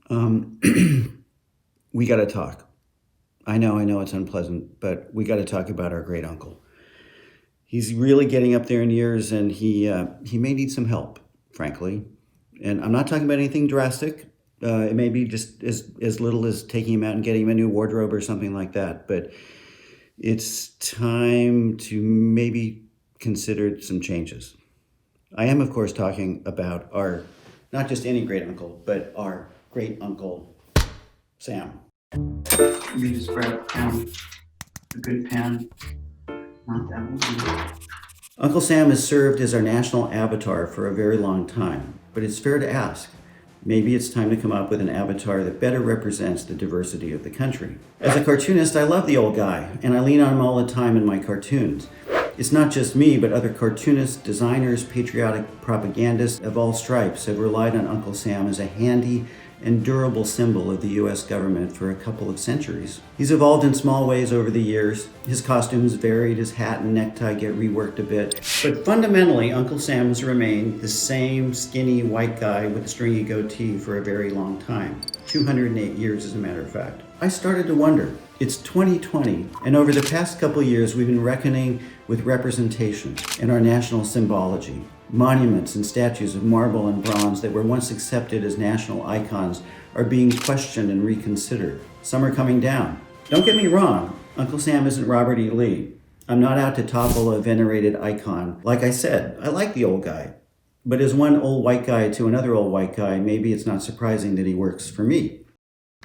Um, we got to talk. I know it's unpleasant, but we got to talk about our great uncle. He's really getting up there in years, and he may need some help, frankly. And I'm not talking about anything drastic. It may be just as little as taking him out and getting him a new wardrobe or something like that. But it's time to maybe consider some changes. I am, of course, talking about our, not just any great uncle, but our great uncle, Sam. Let me just grab a good pen. Not that one. Uncle Sam has served as our national avatar for a very long time, but it's fair to ask, maybe it's time to come up with an avatar that better represents the diversity of the country. As a cartoonist, I love the old guy, and I lean on him all the time in my cartoons. It's not just me, but other cartoonists, designers, patriotic propagandists of all stripes have relied on Uncle Sam as a handy and durable symbol of the U.S. government for a couple of centuries. He's evolved in small ways over the years. His costumes varied, his hat and necktie get reworked a bit. But fundamentally, Uncle Sam has remained the same skinny white guy with a stringy goatee for a very long time. 208 years, as a matter of fact. I started to wonder, it's 2020, and over the past couple years, we've been reckoning with representation and our national symbology. Monuments and statues of marble and bronze that were once accepted as national icons are being questioned and reconsidered. Some are coming down. Don't get me wrong, Uncle Sam isn't Robert E. Lee. I'm not out to topple a venerated icon. Like I said, I like the old guy. But as one old white guy to another old white guy, maybe it's not surprising that he works for me.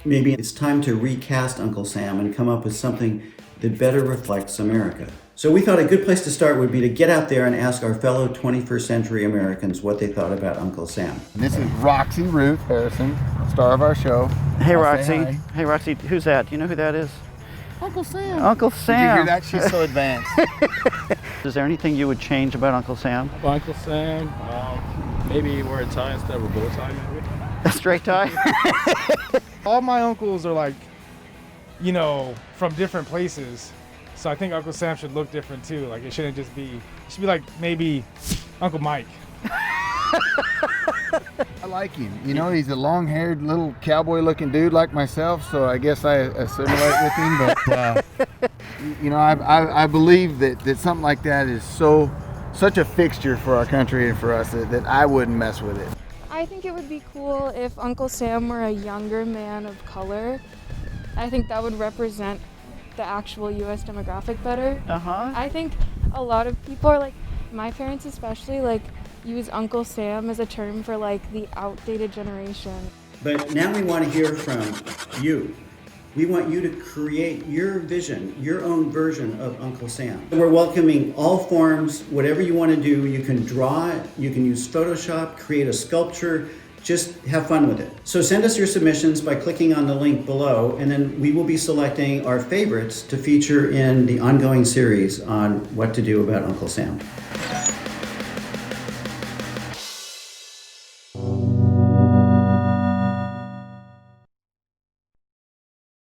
Maybe it's time to recast Uncle Sam and come up with something that better reflects America. So we thought a good place to start would be to get out there and ask our fellow 21st century Americans what they thought about Uncle Sam. This is Roxy Ruth Harrison, star of our show. Hey, I'll Roxy. say hi. Hey, Roxy. Who's that? Do you know who that is? Uncle Sam. Uncle Did you Sam. hear that? She's so advanced. Is there anything you would change about Uncle Sam? Uncle Sam, maybe wear a tie instead of a bow tie, maybe. A straight tie? All my uncles are like, you know, from different places. So I think Uncle Sam should look different too. Like it shouldn't just be, it should be like maybe Uncle Mike. I like him. You know, he's a long-haired little cowboy-looking dude like myself, so I guess I assimilate with him. But you know, I believe that something like that is such a fixture for our country and for us that I wouldn't mess with it. I think it would be cool if Uncle Sam were a younger man of color. I think that would represent the actual U.S. demographic better. I think a lot of people are like, my parents especially, like use Uncle Sam as a term for like the outdated generation. But now we want to hear from you. We want you to create your vision, your own version of Uncle Sam. We're welcoming all forms, whatever you want to do. You can draw it, you can use Photoshop, create a sculpture, just have fun with it. So send us your submissions by clicking on the link below, and then we will be selecting our favorites to feature in the ongoing series on what to do about Uncle Sam.